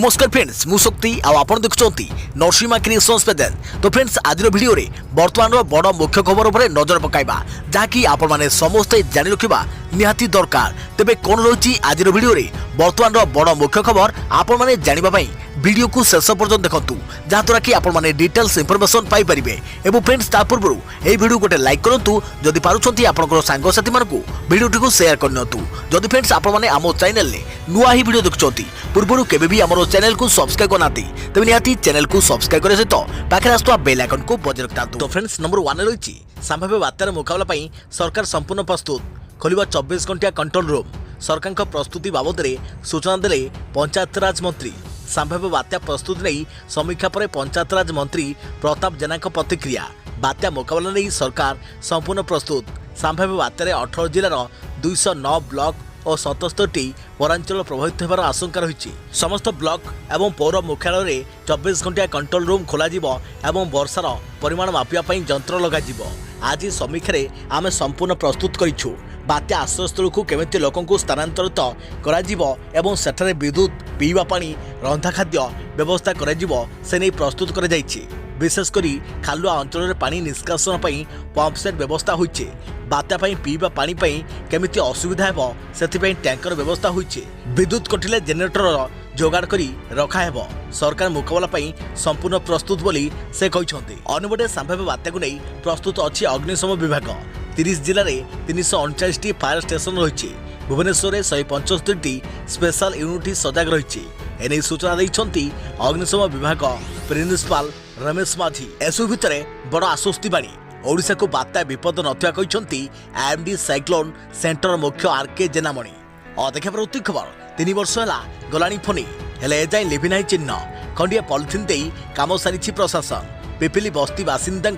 नमस्कार फ्रेंड्स मु शक्ति आपण देखुंती नरसिंहा क्रिएशंस पेजेंट। तो फ्रेंड्स आज वीडियो रे वर्तमान बड़ मुख्य खबर उपर नजर पकाइबा जहाँकि आपण माने समस्ते जानि रखिबा निहाती दरकार। तेबे कोन रही आज वीडियो रे वर्तमान बड़ मुख्य खबर आपण माने जानिबा पई वीडियो को शेष पर्यंत देखंतु जहाँद्वारा कि आपण माने डिटेल्स इंफॉर्मेशन पाई परिबे। एवं फ्रेंड्स ता पूर्व ए वीडियो गोटे लाइक करंतु जदि पारुछंती आपनकर सांग साथी मानकु वीडियो को शेयर करनतु। जदि फ्रेंड्स आपण माने आमो चैनल ले नुआ ही वीडियो देखुछंती पूर्व केबे भी हमरो चैनल को सब्सक्राइब करनाती तबे निहाती चैनल को सब्सक्राइब करे सहित पाखे आस्तुवा बेल आइकन को बजाय रखतांतु। तो फ्रेंड्स नंबर 1 रही संभाव्य बात्यार मुकाबला पई सरकार संपूर्ण प्रस्तुत खोलिबा 24 घंटिया कंट्रोल रूम। सरकार का प्रस्तुति बाबद में सूचना देले पंचायत राज मंत्री। संभाव्य बात्या प्रस्तुति नहीं समीक्षा पर पंचायत राज मंत्री प्रताप जेना प्रतिक्रिया। बात्या मुकाबला नहीं सरकार संपूर्ण प्रस्तुत। संभाव्य बात्यार 18 जिलार 209 ब्लॉक और 77टी पौरांचल प्रभावित होबार आशंका रही। समस्त ब्लॉक एवं पौर मुख्यालय 24 घंटिया कंट्रोल रूम खोल एवं वर्षार परिमाण मापिया यंत्र लग। आज समीक्षा आम संपूर्ण प्रस्तुत करूँ बात्या आश्रयस्थल को केमिति लोकों को स्थानांतरित एवं सेठारे विद्युत पीवा पानी रंधा खाद्य व्यवस्था से नहीं प्रस्तुत कर विशेषकर खालुआ अंचल पानी निष्कासन पंप सेट व्यवस्था होइछे। बात्या पीवा पानी केमिति असुविधा हेबो सेथिपई टैंकर व्यवस्था होइछे। विद्युत कटिले जेनेरेटर जोगाड़ करी रखा हेबो। सरकार मुकाबला संपूर्ण प्रस्तुत बोली से कहिसंती। अन्यपटे संभाव्य बात्या को नहीं प्रस्तुत अछि अग्निशम विभाग। 30 जिले में 339 फायर स्टेशन रही। भुवनेश्वर में 175 स्पेशल यूनिट सजग रही। एने सूचना देइछंती अग्निशम विभाग प्रिंसिपाल रमेश माझी। एसु भितर बड़ आश्वस्ति बाणी ओडिशा को बात्या विपद नथिया कहिसंती आईएमडी साइक्लोन सेंटर मुख्य आरके जेनामणि। देखा प्रति खबर 3 वर्ष है गलानी फनी हेले एजाई लिभिनाई चिन्ह खंडिया पॉलिथिन दे काम सारी प्रशासन। पिपिली बस्ती बासिंदा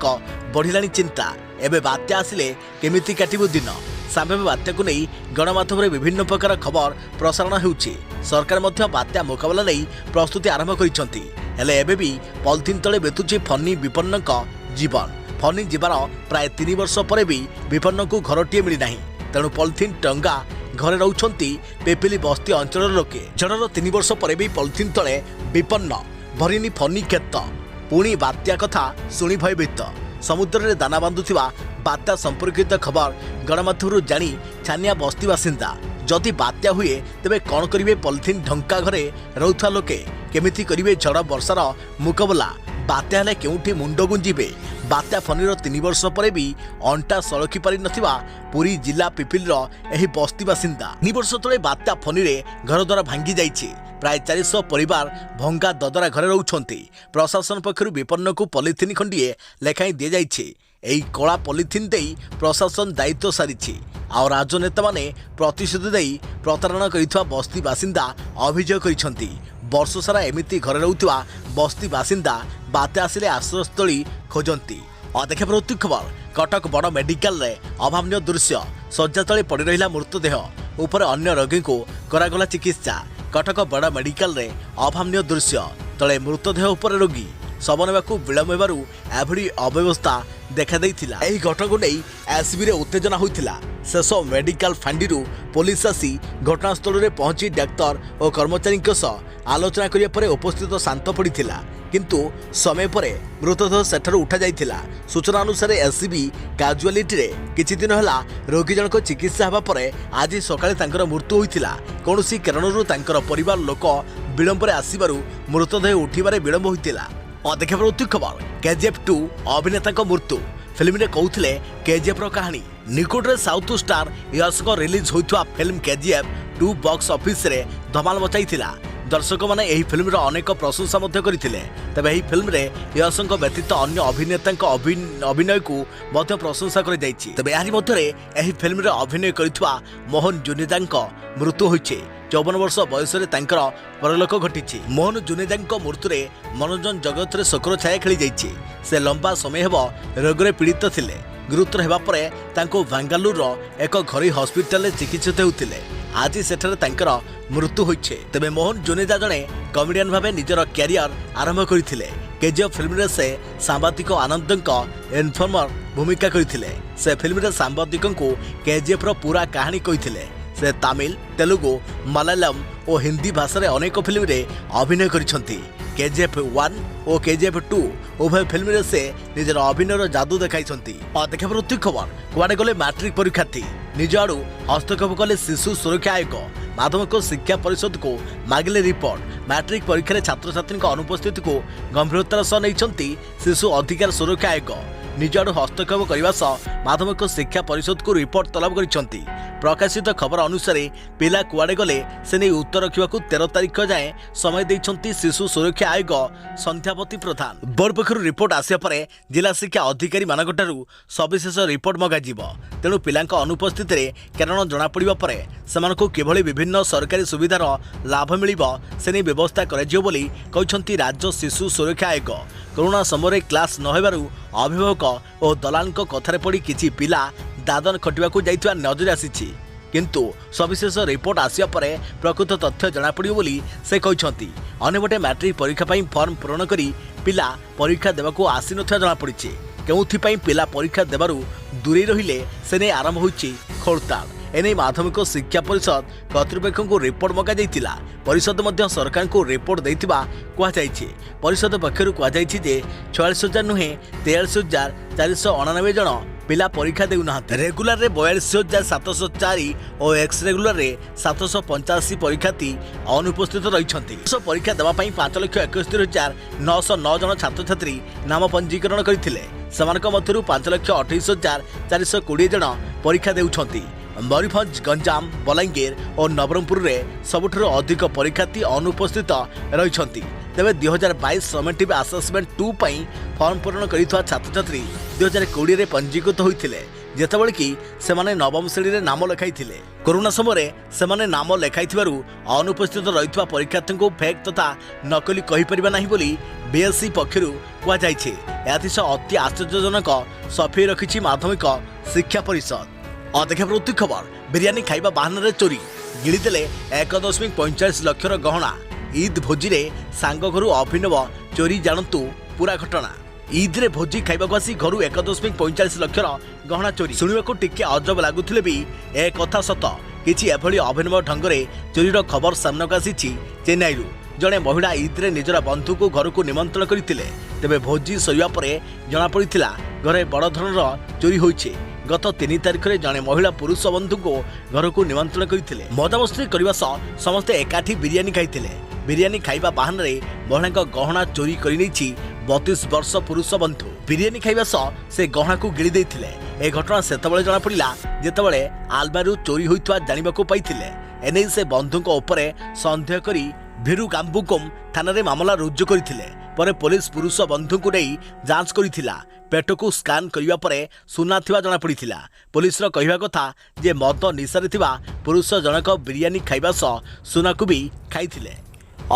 बढ़िलानी चिंता एबे बात्या आसिले केमिति काटिबु दिन। संभाव्य बात्या को नहीं गणमाध्यम विभिन्न प्रकार खबर प्रसारण होउछि। सरकार मध्य बात्या मुकाबला नहीं प्रस्तुति आरंभ करिसंती। हेले एबे भी पॉलिथिन तले बेतुछि फनी विपन्नक जीवन। फनी जीवार प्राय 3 वर्ष पर भी विपन्न को घरटीए मिली नाही। तेणु पॉलिथिन टंगा घरे रहउछंती पेपिली बस्ती अंचल लोके। जड़र 3 वर्ष पर भी पॉलिथिन तले विपन्न भरिनी फनी खेत। पुणी बात्या कथा शुणी भयभीत। समुद्र में दाना बांधुथिबा बात्या संपर्कित खबर गणमाध्यम जानी छानिया बस्ती बासिंदा। जदि बात्या हुए तेबे कौन करिवे पॉलिथिन ढंका घरे रहउथवा लोके केमिति करिवे झड़ वर्षार मुकाबला। बात्या हेले केउठी मुंड गुंजिबे। बात्या फनीर 3 वर्ष पर भी अंटा सड़की पारि नथिबा पुरी जिला पिपिलर एही बस्ती बासिंदा। 2 वर्ष तले बात्या फनीरे घर द्वारा भांगी जाइछि। प्राय 400 परिवार भंगा ददरा घरे रहउछंती। प्रशासन पक्षरु विपन्न को पॉलिथिन खंडिए लेखाई दि जाइछि। एही कला पॉलिथिन देई प्रशासन दायित्व सारिछि। आ राजनेता माने प्रतिशोध देई प्रतारणा करिथवा बस्ती बासिंदा अभियोग करिसंती। वर्ष सारा एमिति घरे रहउथवा बस्ती बासिंदा बात्या आसिले आश्रयस्थली खोजंती। देखा प्रति खबर कटक बड़ मेडिकल रे अभावनीय दृश्य। शଯ୍या तले पड़ी रहिला मृतदेह उपर अन्य रोगी को करागला चिकित्सा। कटक बड़ मेडिकल रे अभावनीय दृश्य तले मृतदेह उपर रोगी शव नेबाकू विलंब हेबारु एभली अव्यवस्था देखा देइथिला। एही घटना को नहीं एसबी रे उत्तेजना होइथिला। शेष मेडिकल फांडीरू पुलिस आसी घटनास्थल में पहुंची डाक्तर और कर्मचारी आलोचना करिया परे उपस्थित शांत पड़ीथिला। किंतु समय पर मृतदेह सेठारु उठा जाइथिला। सूचना अनुसार एसबी काजुआलिटी रे किछि दिन हला रोगी जनक चिकित्सा हेबा परे आज सकाळे तांकर मृत्यु होइथिला। कोनोसी कारणरू तांकर परिवार लोक विलंब रे आसीबारु मृतदेह उठिबारे विलंब होइथिला। देखा प्रति खबर केजीएफ 2 अभिनेता मृत्यु। फिल्म रे कहूथिले केजीएफ रो कहानी। निकटरे साउथ स्टार यश को रिलीज होइथवा फिल्म केजीएफ 2 बॉक्स ऑफिस रे धमाल मचाइथिला। दर्शक माने एही फिल्म रो अनेक प्रशंसा मध्य करिथिले। तबे एही फिल्म रे यशଙ୍କ व्यतीत अन्य अभिनेताଙ୍କ अभिनय को मध्य प्रशंसा करि जाइछि। तबे एही मध्य रे एही फिल्म रे अभिनय करिथवा मोहन जुनेजाଙ୍କ मृत्यु होइछि। 54 वर्ष बयस रे तांकर परलोक घटिछि। मोहन जुनेजाଙ୍କ मृत्यु रे मनोरंजन जगत रे शोकर छाया खेली जाइछि। से लंबा समय हेबो रोग रे पीड़ित थिले। गुरुतर हेबा परे तांको बेंगालुरु रो एक घरोई हॉस्पिटल रे चिकित्सित हेउथिले। आज सेठारे तांकर मृत्यु होइछे। तबे मोहन जुनेजा जणे कॉमेडियन भाबे निजर कैरियर आरंभ करिथिले। केजीएफ फिल्म रे से सांबादिक आनंदଙ୍କ इन्फॉर्मर भूमिका करिथिले। से फिल्म रे सांबादिकଙ୍କୁ केजीएफ रो पूरा कहानी कहिथिले। से तमिल, तेलुगु, मलयालम और हिंदी भाषा रे अनेक फिल्म रे अभिनय करिसंती। केजीएफ 1 और केजीएफ 2 उभय फिल्म रे से निजर अभिनयर जादू देखाइसंती। और देखा प्रति खबर कुआडे गले मैट्रिक परीक्षार्थी निज आड़ू हस्तक्षेप कले शिशु सुरक्षा आयोग। माध्यमिक शिक्षा परिषद को मागिले रिपोर्ट। मैट्रिक परीक्षा छात्र छात्री अनुपस्थिति को गंभीरतार सह नहीं शिशु अधिकार सुरक्षा आयोग। निज आड़ू हस्तक्षेप करने सह माध्यमिक शिक्षा परिषद को रिपोर्ट तलब कर प्रकाशित खबर अनुसार पिला कुआडे गले से नहीं उत्तर रखा 13 तारिख जाए समय देइछंती शिशु सुरक्षा आयोग संध्यापति प्रधान। बोर्ड पक्षर रिपोर्ट आसिया परे जिला शिक्षा अधिकारी मानकठारू सविशेष रिपोर्ट मगाजिबो। तेणु पिलांक अनुपस्थिति रे कारण जना पड़िबा परे सेमानकु किभଳି विभिन्न सरकारी सुविधार लाभ मिलिबो से नहीं व्यवस्था कराजियो बोली कहछंती राज्य शिशु सुरक्षा आयोग। कोरोना समय क्लास न हेबारु अभिभावक और दलालक कथारे पड़ी किछि पिला दादन खटिबाकू जाइथिबा नजर आसीछि। किंतु सविशेष रिपोर्ट आसिया परे प्रकृत तथ्य जना पड़ियो बोली से कहछंती। अन्यपटे मैट्रिक परीक्षा पई फॉर्म पूरण करी पिला परीक्षा देबाकू आसी नथिबा जना पड़िछि। केउथि पिला परीक्षा देबारु दूरे रहिले से नै आरंभ होइछि खोलताल। एने माध्यमिक शिक्षा परिषद कर्तृपक्ष को रिपोर्ट मगा जाइतिला। परिषद मध्य सरकार को रिपोर्ट देइतिबा कुआ जाइछि। परिषद पक्षरु कुआ जाइछि जे 46,000 नुहे 43,499 जन पिला परीक्षा देउना। रेगुलर रे 42,704 और एक्स रेगुलर रे 785 परीक्षार्थी अनुपस्थित रहिछंती। परीक्षा देबा पई 5,71,909 जन छात्र छात्री नाम पंजीकरण करथिले। समानक मध्यरु 5,28,420 जन परीक्षा देउछंती। मयूरभंज, गंजाम, बलांगीर और नवरंगपुर में सबुठारु अधिक परीक्षार्थी अनुपस्थित रहिछंती। तेबे 2022 समेटिव आसेसमेंट 2 पई फॉर्म पूरण करिथवा छात्र छात्री 2020 रे पंजीकृत होइथिले। जेतेबेले कि सेमाने नवम श्रेणी रे नाम लेखाइथिले। कोरोना समय सेमाने नाम लेखाइथिबारु अनुपस्थित रहिथवा परीक्षार्थी को फेक तथा नकली कहि परिबा नाही बोली बीएससी पक्षरु कुआ जाइछे। याथिस अति आश्चर्यजनक सफेई रखिछि माध्यमिक शिक्षा परिषद। देखा प्रति खबर बिरियानी खाइबा बहाना चोरी गिड़ीदेले 1.45 लाख गहना। ईद भोजी रे सांग घर अभिनव चोरी जानतु पूरा घटना। ईद रे भोजी खाइबा आसी घर 1.45 लाख गहना चोरी शुणा टिके अजब लगुले भी ए कथा सत। किछि एभली अभिनव ढंगरे चोरीर खबर सामना आसी चेन्नई। जड़े महिला ईद रे निजर बंधु को घर को निमंत्रण करथिले। तेबे भोजी सरिया परे जना पड़िथिला घरे बड़ धरणर चोरी होइछे। गत 3 तारिख में जड़े महिला पुरुष बंधु को घर को निमंत्रण करथिले। मजामस्ती करबा सह समस्ते एकाठी बिरियानी खाइथिले। बिरियानी खाइबा बहाना रे महिला गहना चोरी करि नैछि 32 वर्ष पुरुष बंधु। बिरियानी खाइबा सह से गहना को गिळी दैथिले। ए घटना सेतबेले जना पड़िला जेतबेले आलमारू चोरी होइतवा जानिबाकू पाइथिले। एनै से बंधुक उपरे संदेह करी भिरु काम्बुकुम थाना रे मामला रुजु करथिले। परे पुलिस पुरुष बंधु को नहीं जांच करिथिला। पेट को स्कान करिबा परे सुना थिबा जना पड़िथिला। पुलिस रो कहिबा कथा जे मद निशारे थिबा पुरुष जनक बिरियानी खाइबा सह सुना को भी खाइथिले।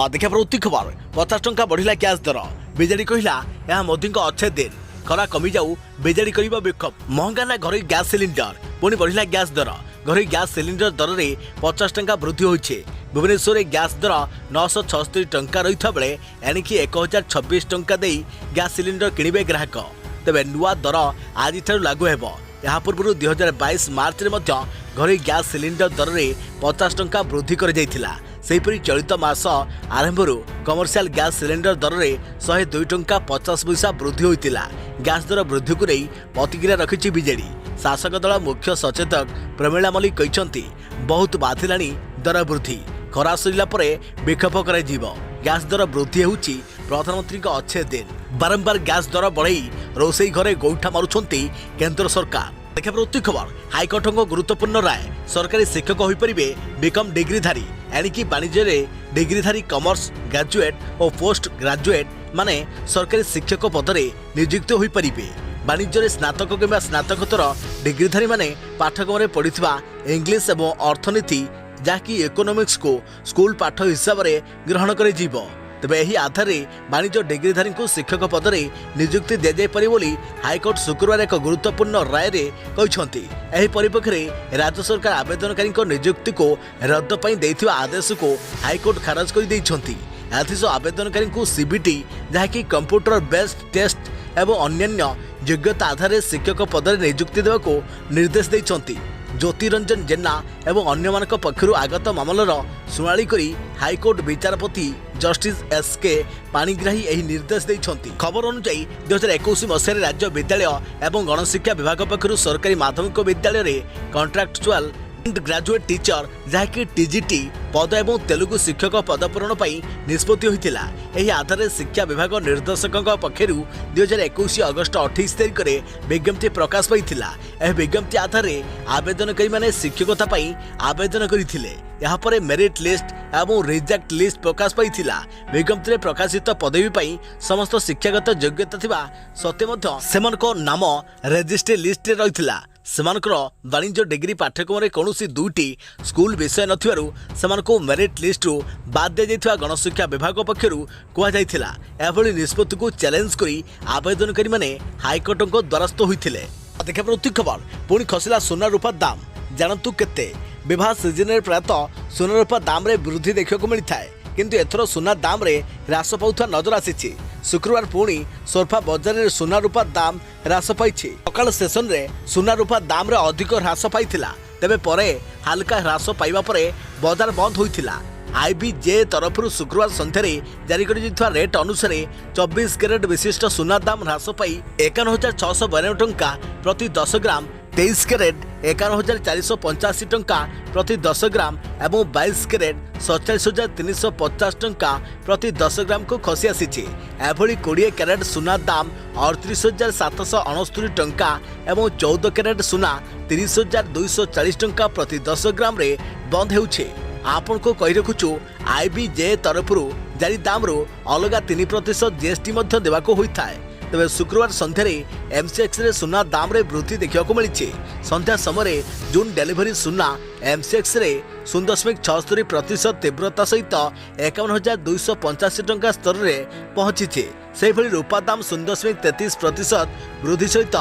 देखा प्रति खबर 50 टंका बढ़िला गैस दर। बिजेडी कहिला या मोदी को अच्छे दिन खरा कमी जाऊ बिजेडी करिबा विक्षोभ। महंगा ना घरे गैस सिलिंडर पुणी बढ़िला गैस दर। घरे गैस सिलिंडर दर रे 50 टंका वृद्धि होइछे। भुवनेश्वर गैस दर 976 टंका रही बेले एणिकी 1026 टंका दे गैस सिलिंडर किणवे ग्राहक। तेबे नुआ दर आज लागू हेबो। यहा पूर्व 2022 मार्च रे मध्य घरे गैस सिलिंडर दर रे 50 टंका वृद्धि कर जाइथिला। सेहिपरि चलित मास आरंभरू कमर्शियल गैस सिलिंडर दर रे 102 टंका 50 पैसा वृद्धि होइतिला। गैस दर वृद्धि को नहीं प्रतिक्रिया रखिछि बीजेडी। शासक दल मुख्य सचेतक प्रमिला मल्लिक कहते बहुत बाधिलाणी दर वृद्धि। खरा सरिला परे विक्षोभ कराजिबो। गैस दर वृद्धि होउछि प्रधानमंत्री को अच्छे दिन। बारंबार गैस दर बढ़ई रोसई घरे गोइठा मारुछंती केंद्र सरकार। देखा प्रति खबर हाईकोर्ट गुरुत्वपूर्ण राय। सरकारी शिक्षक हो पारे बीकम डिग्रीधारी एणिकी वाणिज्य डिग्रीधारी कमर्स ग्रेजुएट और पोस्ट ग्रेजुएट माने सरकारी शिक्षक पदरे नियुक्त हो पारे। वाणिज्य स्नातक किंवा स्नातकोत्तर डिग्रीधारी माने पाठ्यक्रम पढ़िथिबा इंग्लिश और अर्थनीति जहाँकि इकोनोमिक्स को स्कूल पाठ हिसाब से ग्रहण कर। तेबे एही आधार वाणिज्य डिग्रीधारी को शिक्षक पदरे नियुक्ति दि जाए बोली हाईकोर्ट शुक्रवार एक गुरुत्वपूर्ण राय रे कहते। एही परिप्रेक्षी रे राज्य सरकार आवेदनकारी नियुक्ति को रद्द पई देथिबा आदेश को हाईकोर्ट खारज कर दैछंती। एथिस आवेदनकारी को सीबीटी जहाँकि कंप्यूटर बेस्ड टेस्ट एवं अन्यान्य योग्यता आधार शिक्षक पदरे नियुक्ति देवा को निर्देश दैछंती। ज्योतिरंजन जेना एवं अन्यमानक पक्षरु आगत मामलार शुणाणी करी हाईकोर्ट विचारपति जस्टिस एसके पाणिग्राही यह निर्देश देइछंती। खबर अनुसार 2021 मसीह राज्य विद्यालय एवं गणशिक्षा विभाग पक्षरु सरकारी माध्यमिक विद्यालय रे कॉन्ट्रैक्चुअल ग्रेजुएट टीचर जहाँकि टीजीटी पद एवं तेलुगु शिक्षक पद पूरण निष्पत्ति होता। यह आधार शिक्षा विभाग निर्देशक पक्षर 2021 अगस्ट 28 तारिख में विज्ञप्ति प्रकाश पाई। यह विज्ञप्ति आधार आवेदनकारी माने शिक्षकता आवेदन करते। यहाँ मेरिट लिस्ट एवं रिजेक्ट लिस्ट प्रकाश पाई। विज्ञप्ति में प्रकाशित पदवी समस्त शिक्षागत योग्यता थिबा सत्वे सेमानक नाम रेजिस्ट्री लिस्ट रही। सेमानकर वाणिज्य डिग्री पाठ्यक्रम कौन दुईटी स्कूल विषय नथिबारु मेरिट लिस्ट्रु बाद दि जाइथिबा गणशिक्षा विभाग पक्षर कहुला। एभली निष्पत्ति को चैलेंज करी आवेदनकारी माने हाईकोर्ट द्वारस्थ होइथिले। देखा प्रति खबर पुणी खसला सोना रूपा दाम जानतु केते। विवाह सीजन प्रायतः सोना रूपा दाम रे वृद्धि देखा मिलता है, किंतु एथर सोना दाम रे ह्रास पाउथवा नजर आसी। शुक्रवार पुणी सोरफा बजार में सोना रूपा दाम ह्रास पाई। सकाल सेसन रे सोना रूपा दाम रे अधिक ह्रास पाई, तेबे परे हालका ह्रास पाइबा परे बजार बंद होइथिला। आईबीजे तरफ शुक्रवार संध्यारे जारी कर रेट अनुसार 24 कैरेट विशिष्ट सोना दाम ह्रास पाई 51,692 टंका प्रति 10 ग्राम, 23 कैरेट 51,485 टंका प्रति 10 ग्राम एवं 22 कैरेट 47,350 टंका प्रति 10 ग्राम को खसी आसी। एभली 20 कैरेट सोना दाम 38,769 टंका एवं 14 कैरेट सोना 30,240 टंका प्रति 10 ग्राम रे बंद होउछे। आपण को कही रखुचु आईबीजे तरफ जारी दाम रो अलगा 3% जीएसटी मध्य देवाको होता है। तेज शुक्रवार संध्यारे एमसीएक्स रे सुना दाम रे वृद्धि देखा मिली। संध्या समय जून डेलीवरी सुना एमसीएक्स रे 0.76% तीव्रता सहित 51,285 टंका स्तर में पहुंची। से रूपा दाम 0.33% वृद्धि सहित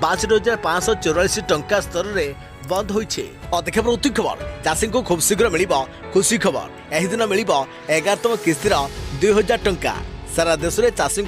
62,544 टंका स्तर में बंद होइछे। देखा प्रति खबर चाषी को खूब शीघ्र मिल खुशी खबर। यह दिन मिल 11तम किस्तिर 2,000 टंका। सारा देश में चाषी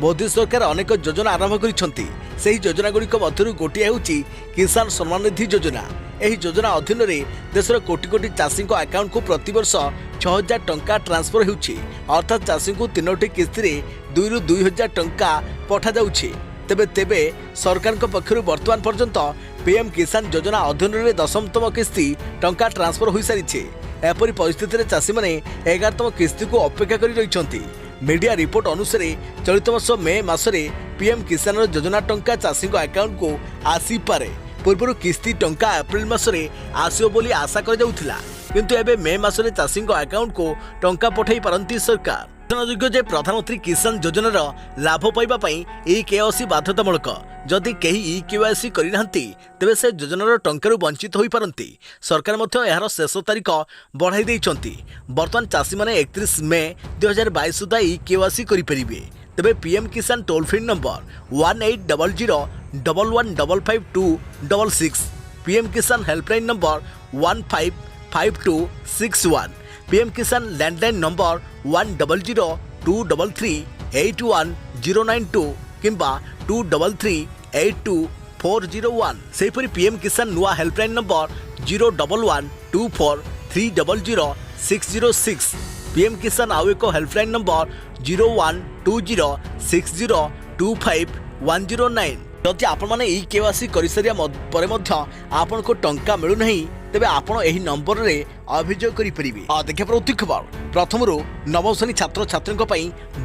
मोदी सरकार अनेक योजना आरंभ करिसेंती। सेही योजना गुड़िक मध्यरु गोटिए हेउची किसान सम्मान निधि योजना। यह योजना अधीन रे देशर कोटी कोटी चाषी अकाउंट को प्रतिवर्ष 6,000 टंका ट्रांसफर होउची। अर्थात चाषी को 3टी किस्ती 2 ରୁ 2,000 टंका पठा जाउची। तेबे सरकार पक्षर वर्तमान पर्यंत पीएम किसान योजना अधीन में 10तम किस्ती टंका ट्रांसफर हो सारी। एपरी परिस्थिति में चाषी मैंने 11तम किस्ती को अपेक्षा कर रही। मीडिया रिपोर्ट अनुसार चलित वर्ष मे मासरे पीएम किसान योजना टंका चाषी अकाउंट को आसी पारे। पूर्व किस्ती टंका एप्रिल मासरे आसियो बोली आशा कर जाउथिला, किंतु एबे मे मासरे चाषी अकाउंट को टंका पठाई पारंती सरकार। सूचनायोग्य प्रधानमंत्री किसान योजनार लाभ पाइबापी ई-केवाईसी बाध्यतामूलक। जदि कहीं ई-केवाईसी करना तेबे से योजनार टंकार वंचित हो पारती। सरकार यार शेष तारीख बढ़ाई देइछंती। वर्तमान चाषी मैंने 31 मे 2022 सुधा ई-केवाईसी करेंगे। तेबे पीएम किसान टोल फ्री नंबर 180011555266, पीएम किसान हेल्पलाइन नंबर 155261, पीएम किसान लैंडलाइन नंबर 10022338192 किंबा 23382401। सेहीपरि पीएम किसान नुआ हेल्पलाइन नंबर 01124300606, पीएम किसान आउ एक हेल्पलाइन नंबर 012060251009। जदि आपण माने ई-केवाईसी कर सारिया परे मध्य आपण को टंका मिलु नहीं, तेबे आपण एही नंबर रे अभियोग करि परिबे। देखा प्रति खबर प्रथम नवम श्रेणी छात्र छात्री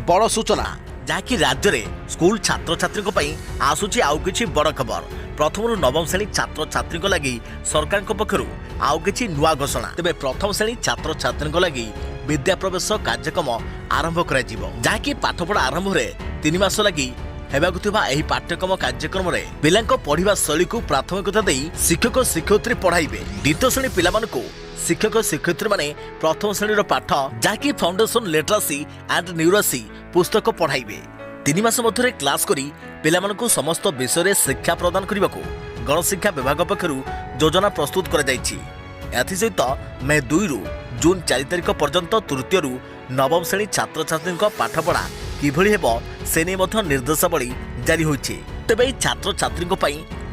बड़ सूचना, जहाँकि राज्य में स्कूल छात्र छात्री आसूची आउ किछि बड़ खबर। प्रथम नवम श्रेणी छात्र छात्री लगी सरकार पक्षर आउ किछि नुआ घोषणा। तेबे प्रथम श्रेणी छात्र छात्री लगी विद्या प्रवेश कार्यक्रम आरंभ करा जिवो, जहाँकि पाठपढ़ा आरंभ रे 3 मास लगी हेबाकु थिबा एही पाठ्यक्रम कार्यक्रम रे पिलांको पढ़िबा शैली को प्राथमिकता देई शिक्षक शिक्षयित्री पढ़ाइबे। द्वितीय श्रेणी पिलामानकु शिक्षक शिक्षयित्री माने प्रथम श्रेणी पाठ जहाँकि फाउंडेशन लिटरेसी एंड न्यूरासी पुस्तक पढ़ाइबे। 3 मास मध्य क्लास करी पिलामानकु समस्त विषय शिक्षा प्रदान करने गणशिक्षा विभाग पक्षर योजना प्रस्तुत कर सहित मे 2 ରୁ जून 4 तारिख पर्यंत तृतीय ରୁ नवम श्रेणी छात्र छात्री पाठपढ़ा किभଳି हेब से नहीं निर्देशावली जारी होइछि। तेबे छात्र छात्री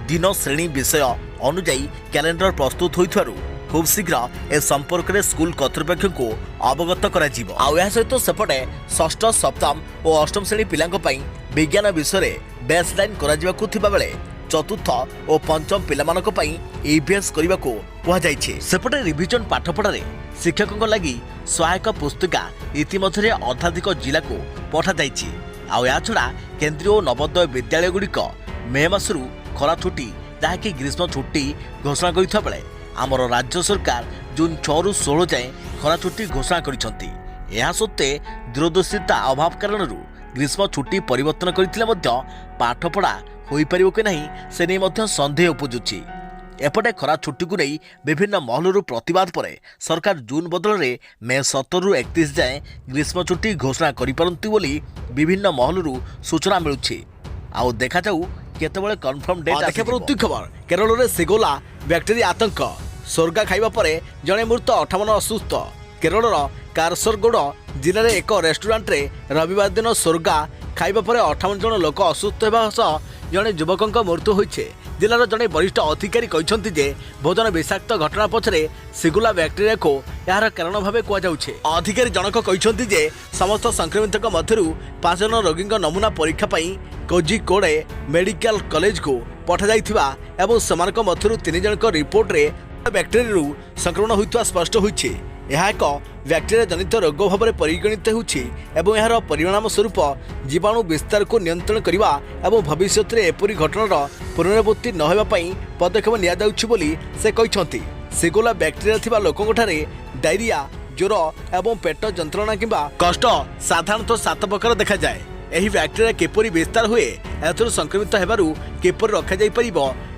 दिन श्रेणी विषय अनुଯାयी कैलेंडर प्रस्तुत होइथारु खूब शीघ्र ए संपर्क में स्कूल कर्तृपक्ष को अवगत करा जिवो। आउ या सहित सेपटे षष्ठ सप्तम और अष्टम श्रेणी पिलांक पई विज्ञान विषय बेसलाइन करा जिवाकु थिबा बेले चतुर्थ और पंचम पिलामानक पई ईवीएस करने को कहुଯାଇଛି। सेपटे रिविजन पाठपढ़ारे शिक्षकों लगी सहायक पुस्तिका इतिमध्य अधाधिक जिला को पठा जाइछि। आउ या छड़ा केंद्रीय और नवोदय विद्यालय गुड़िक मे मासरू खरा छुट्टी जहाँकि ग्रीष्म छुट्टी घोषणा करथिबा बेले आमर राज्य सरकार जून 6 रु 16 जाए खरा छुट्टी घोषणा करिसंती। ଏହା ସତ୍ତ୍ୱେ ଦୂରଦର୍ଶିତା ଅଭାବ କାରଣରୁ ଗ୍ରୀଷ୍ମ ଛୁଟି ପରିବର୍ତ୍ତନ କରିଥିଲେ ମଧ୍ୟ ପାଠପଢ଼ା ହୋଇପାରିବ କି ନାହିଁ ସେ ନେଇ ମଧ୍ୟ ସନ୍ଦେହ ଉପୁଜୁଛି। ଏପଟେ ଖରା ଛୁଟିକୁ ନେଇ ବିଭିନ୍ନ ମହଲରୁ ପ୍ରତିବାଦ ପରେ ସରକାର ଜୁନ୍ ବଦଳରେ ମେ 17 ରୁ 31 ଯାଏଁ ଗ୍ରୀଷ୍ମ ଛୁଟି ଘୋଷଣା କରିପାରନ୍ତି ବୋଲି ବିଭିନ୍ନ ମହଲରୁ ସୂଚନା ମିଳୁଛି। ଆଉ ଦେଖାଯାଉ କେତେବେଳେ କନଫର୍ମ ଡେଟ୍ ଆସିବ। ଖବର କେରଳରେ ସେଗୋଲା ବ୍ୟାକ୍ଟେରିଆ ଆତଙ୍କ ସ୍ୱର୍ଗା ଖାଇବା ପରେ ଜଣେ ମୃତ 58 ଅସୁସ୍ଥ। କେରଳର କାରସରଗୋଡ଼ ଜିଲ୍ଲାରେ ଏକ ରେଷ୍ଟୁରାଣ୍ଟରେ ରବିବାର ଦିନ ସ୍ୱର୍ଗା ଖାଇବା ପରେ 58 ଜଣ ଲୋକ ଅସୁସ୍ଥ ହେବା ସହ ଜଣେ ଯୁବକଙ୍କ ମୃତ୍ୟୁ ହୋଇଛି। ଜିଲ୍ଲାର ଜଣେ ବରିଷ୍ଠ ଅଧିକାରୀ କହିଛନ୍ତି ଯେ ଭୋଜନ ବିଷାକ୍ତ ଘଟଣା ପଛରେ ସିଗୁଲା ବ୍ୟାକ୍ଟେରିଆକୁ ଏହାର କାରଣ ଭାବେ କୁହାଯାଉଛି। ଅଧିକାରୀ ଜଣକ କହିଛନ୍ତି ଯେ ସମସ୍ତ ସଂକ୍ରମିତଙ୍କ ମଧ୍ୟରୁ 5 ଜଣ ରୋଗୀଙ୍କ ନମୁନା ପରୀକ୍ଷା ପାଇଁ କୋଜିକୋଡେ ମେଡିକାଲ କଲେଜକୁ ପଠାଯାଇଥିବା ଏବଂ ସେମାନଙ୍କ ମଧ୍ୟରୁ 3 ଜଣଙ୍କ ରିପୋର୍ଟରେ ବ୍ୟାକ୍ଟେରିଆରୁ ସଂକ୍ରମଣ ହୋଇଥିବା ସ୍ପଷ୍ଟ ହୋଇଛି। ଏହା ଏକ ବ୍ୟାକ୍ଟେରିଆ ଜନିତ ରୋଗ ଭାବରେ ପରିଗଣିତ ହେଉଛି ଏବଂ ଏହାର ପରିଣାମ ସ୍ୱରୂପ ଜୀବାଣୁ ବିସ୍ତାରକୁ ନିୟନ୍ତ୍ରଣ କରିବା ଏବଂ ଭବିଷ୍ୟତରେ ଏପରି ଘଟଣାର ପୁନରାବୃତ୍ତି ନ ହେବା ପାଇଁ ପଦକ୍ଷେପ ନିଆଯାଉଛି ବୋଲି ସେ କହିଛନ୍ତି। ସିଗୋଲା ବ୍ୟାକ୍ଟେରିଆ ଥିବା ଲୋକଙ୍କଠାରେ ଡାଇରିଆ, ଜ୍ୱର ଏବଂ ପେଟ ଯନ୍ତ୍ରଣା କିମ୍ବା କଷ୍ଟ ସାଧାରଣତଃ 7 ପ୍ରକାର ଦେଖାଯାଏ। ଏହି ବ୍ୟାକ୍ଟେରିଆ କିପରି ବିସ୍ତାର ହୁଏ, ଏଥିରୁ ସଂକ୍ରମିତ ହେବାରୁ କିପରି ରଖାଯାଇପାରିବ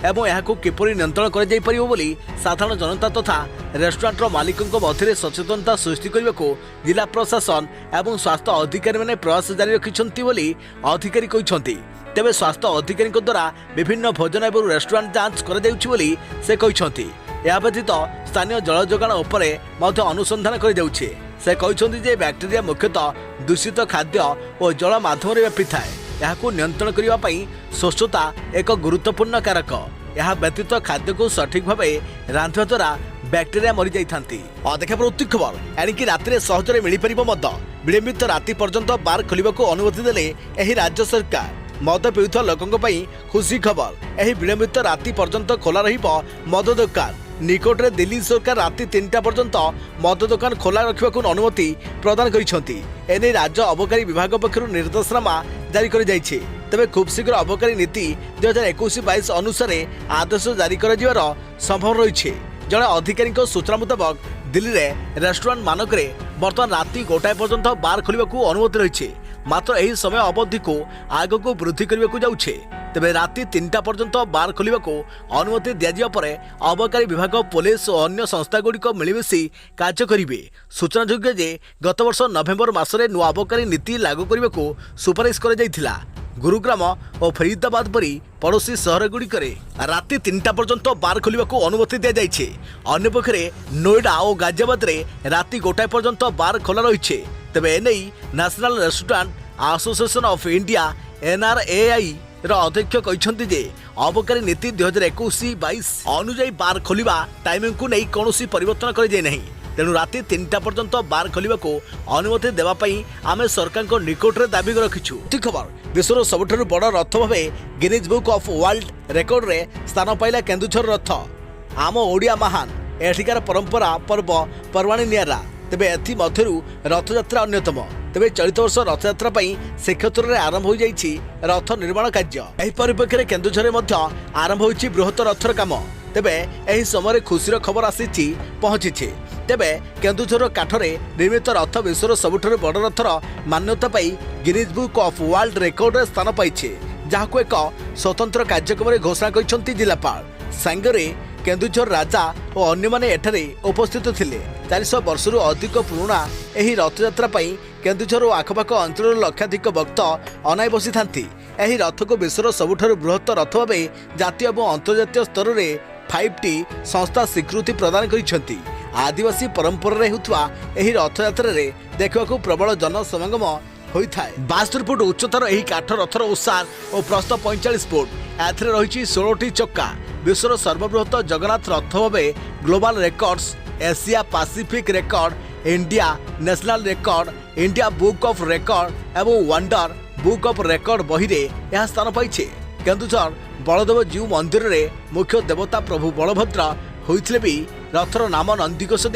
ଏବଂ ଏହାକୁ କିପରି ନିୟନ୍ତ୍ରଣ କରାଯାଇପାରିବ ବୋଲି ସାଧାରଣ ଜନତା ତଥା ରେଷ୍ଟୁରାଣ୍ଟର ମାଲିକଙ୍କ ମଧ୍ୟରେ ସଚେତନତା ସୃଷ୍ଟି କରିବାକୁ ଜିଲ୍ଲା ପ୍ରଶାସନ ଏବଂ ସ୍ୱାସ୍ଥ୍ୟ ଅଧିକାରୀମାନେ ପ୍ରୟାସ ଜାରି ରଖିଛନ୍ତି ବୋଲି ଅଧିକାରୀ କହିଛନ୍ତି। ତେବେ ସ୍ୱାସ୍ଥ୍ୟ ଅଧିକାରୀଙ୍କ ଦ୍ୱାରା ବିଭିନ୍ନ ଭୋଜନ ଏବଂ ରେଷ୍ଟୁରାଣ୍ଟ ଯାଞ୍ଚ କରାଯାଉଛି ବୋଲି ସେ କହିଛନ୍ତି। ଏହା ବ୍ୟତୀତ ସ୍ଥାନୀୟ ଜଳ ଯୋଗାଣ ଉପରେ ମଧ୍ୟ ଅନୁସନ୍ଧାନ କରାଯାଉଛି। ସେ କହିଛନ୍ତି ଯେ ବ୍ୟାକ୍ଟେରିଆ ମୁଖ୍ୟତଃ ଦୂଷିତ ଖାଦ୍ୟ ଓ ଜଳ ମାଧ୍ୟମରେ ବ୍ୟାପିଥାଏ। ଏହାକୁ ନିୟନ୍ତ୍ରଣ କରିବା ପାଇଁ ସ୍ୱଚ୍ଛତା ଏକ ଗୁରୁତ୍ୱପୂର୍ଣ୍ଣ କାରକ। ଏହା ବ୍ୟତୀତ ଖାଦ୍ୟକୁ ସଠିକ୍ ଭାବେ ରାନ୍ଧିବା ଦ୍ୱାରା ବ୍ୟାକ୍ଟେରିଆ ମରିଯାଇଥାନ୍ତି। ଅଧିକ ଖବର ଏଣିକି ରାତିରେ ସହଜରେ ମିଳିପାରିବ ମଦ। ବିଳମ୍ବିତ ରାତି ପର୍ଯ୍ୟନ୍ତ ବାର୍ ଖୋଲିବାକୁ ଅନୁମତି ଦେଲେ ଏହି ରାଜ୍ୟ ସରକାର। ମଦ ପିଉଥିବା ଲୋକଙ୍କ ପାଇଁ ଖୁସି ଖବର। ଏହି ବିଳମ୍ବିତ ରାତି ପର୍ଯ୍ୟନ୍ତ ଖୋଲା ରହିବ ମଦ ଦୋକାନ। ନିକଟରେ ଦିଲ୍ଲୀ ସରକାର ରାତି 3ଟା ପର୍ଯ୍ୟନ୍ତ ମଦ ଦୋକାନ ଖୋଲା ରଖିବାକୁ ଅନୁମତି ପ୍ରଦାନ କରିଛନ୍ତି। ଏନେଇ ରାଜ୍ୟ ଅବକାରୀ ବିଭାଗ ପକ୍ଷରୁ ନିର୍ଦ୍ଦେଶନାମା ଜାରି କରାଯାଇଛି। ତେବେ ଖୁବ୍ ଶୀଘ୍ର ଅବକାରୀ ନୀତି 2021-22 ଅନୁସାରେ ଆଦେଶ ଜାରି କରାଯିବାର ସମ୍ଭାବନା ରହିଛି। ଜଣେ ଅଧିକାରୀଙ୍କ ସୂଚନା ମୁତାବକ ଦିଲ୍ଲୀରେ ରେଷ୍ଟୁରାଣ୍ଟ ମାନଙ୍କରେ ବର୍ତ୍ତମାନ ରାତି 1ଟା ପର୍ଯ୍ୟନ୍ତ ବାର୍ ଖୋଲିବାକୁ ଅନୁମତି ରହିଛି। ମାତ୍ର ଏହି ସମୟ ଅବଧିକୁ ଆଗକୁ ବୃଦ୍ଧି କରିବାକୁ ଯାଉଛି। ତେବେ ରାତି 3ଟା ପର୍ଯ୍ୟନ୍ତ ବାର୍ ଖୋଲିବାକୁ ଅନୁମତି ଦିଆଯିବା ପରେ ଅବକାରୀ ବିଭାଗ, ପୋଲିସ ଓ ଅନ୍ୟ ସଂସ୍ଥାଗୁଡ଼ିକ ମିଳିମିଶି କାର୍ଯ୍ୟ କରିବେ। ସୂଚନାଯୋଗ୍ୟ ଯେ ଗତବର୍ଷ ନଭେମ୍ବର ମାସରେ ନୂଆ ଅବକାରୀ ନୀତି ଲାଗୁ କରିବାକୁ ସୁପାରିଶ କରାଯାଇଥିଲା। ଗୁରୁଗ୍ରାମ ଓ ଫରିଦାବାଦ ପରି ପଡ଼ୋଶୀ ସହରଗୁଡ଼ିକରେ ରାତି 3ଟା ପର୍ଯ୍ୟନ୍ତ ବାର୍ ଖୋଲିବାକୁ ଅନୁମତି ଦିଆଯାଇଛି। ଅନ୍ୟପକ୍ଷରେ ନୋଏଡା ଓ ଗାଜିଆବାଦରେ ରାତି 1ଟା ପର୍ଯ୍ୟନ୍ତ ବାର୍ ଖୋଲା ରହିଛି। ତେବେ ଏନେଇ national restaurant association of India NRAI ର ଅଧ୍ୟକ୍ଷ କହିଛନ୍ତି ଯେ ଅବକାରୀ ନୀତି 2021-22 ଅନୁଯାୟୀ ବାର୍ ଖୋଲିବା ଟାଇମିଂକୁ ନେଇ କୌଣସି ପରିବର୍ତ୍ତନ କରାଯାଇ ନାହିଁ। ତେଣୁ ରାତି 3ଟା ପର୍ଯ୍ୟନ୍ତ ବାର୍ ଖୋଲିବାକୁ ଅନୁମତି ଦେବା ପାଇଁ ଆମେ ସରକାରଙ୍କ ନିକଟରେ ଦାବି ରଖିଛୁ। ଖବର ବିଶ୍ୱର ସବୁଠାରୁ ବଡ଼ ରଥ ଭାବେ ଗିନିଜ୍ ବୁକ୍ ଅଫ୍ ୱାର୍ଲଡ ରେକର୍ଡରେ ସ୍ଥାନ ପାଇଲା କେନ୍ଦୁଝର ରଥ। ଆମ ଓଡ଼ିଆ ମହାନ, ଏଠିକାର ପରମ୍ପରା, ପର୍ବ ପର୍ବାଣୀ ନିଆରା। ତେବେ ଏଥିମଧ୍ୟରୁ ରଥଯାତ୍ରା ଅନ୍ୟତମ। ତେବେ ଚଳିତ ବର୍ଷ ରଥଯାତ୍ରା ପାଇଁ ଶ୍ରୀକ୍ଷେତ୍ରରେ ଆରମ୍ଭ ହୋଇଯାଇଛି ରଥ ନିର୍ମାଣ କାର୍ଯ୍ୟ। ଏହି ପରିପ୍ରେକ୍ଷୀରେ କେନ୍ଦୁଝରରେ ମଧ୍ୟ ଆରମ୍ଭ ହୋଇଛି ବୃହତ ରଥର କାମ। ତେବେ ଏହି ସମୟରେ ଖୁସିର ଖବର ଆସିଛି ପହଞ୍ଚିଛି। ତେବେ କେନ୍ଦୁଝର କାଠରେ ନିର୍ମିତ ରଥ ବିଶ୍ୱର ସବୁଠାରୁ ବଡ଼ ରଥର ମାନ୍ୟତା ପାଇ ଗିନିଜ୍ ବୁକ୍ ଅଫ୍ ୱାର୍ଲଡ ରେକର୍ଡରେ ସ୍ଥାନ ପାଇଛି, ଯାହାକୁ ଏକ ସ୍ୱତନ୍ତ୍ର କାର୍ଯ୍ୟକ୍ରମରେ ଘୋଷଣା କରିଛନ୍ତି ଜିଲ୍ଲାପାଳ। ସାଙ୍ଗରେ କେନ୍ଦୁଝର ରାଜା ଓ ଅନ୍ୟମାନେ ଏଠାରେ ଉପସ୍ଥିତ ଥିଲେ। 400 ବର୍ଷରୁ ଅଧିକ ପୁରୁଣା ଏହି ରଥଯାତ୍ରା ପାଇଁ କେନ୍ଦୁଝର ଓ ଆଖପାଖ ଅଞ୍ଚଳର ଲକ୍ଷାଧିକ ଭକ୍ତ ଅନାଇ ବସିଥାନ୍ତି। ଏହି ରଥକୁ ବିଶ୍ୱର ସବୁଠାରୁ ବୃହତ ରଥ ଭାବେ ଜାତୀୟ ଏବଂ ଅନ୍ତର୍ଜାତୀୟ ସ୍ତରରେ 5ଟି ସଂସ୍ଥା ସ୍ୱୀକୃତି ପ୍ରଦାନ କରିଛନ୍ତି। ଆଦିବାସୀ ପରମ୍ପରାରେ ହେଉଥିବା ଏହି ରଥଯାତ୍ରାରେ ଦେଖିବାକୁ ପ୍ରବଳ ଜନସମାଗମ ହୋଇଥାଏ। 72 ଫୁଟ ଉଚ୍ଚତାର ଏହି କାଠ ରଥର ଓସାର ଓ ପ୍ରସ୍ଥ 45 ଫୁଟ। ଏଥିରେ ରହିଛି 16ଟି ଚକା। विश्वर सर्वबृहत जगन्नाथ रथ भावे global records Asia Pacific record India national record India book of record एवं वंडर बुक ऑफ रेकर्ड बही रे यह स्थान पाइछे। केन्दुझर बलदेव जीव मंदिर रे मुख्य देवता प्रभु बलभद्र होइथिले भी रथर नाम नंदीघोष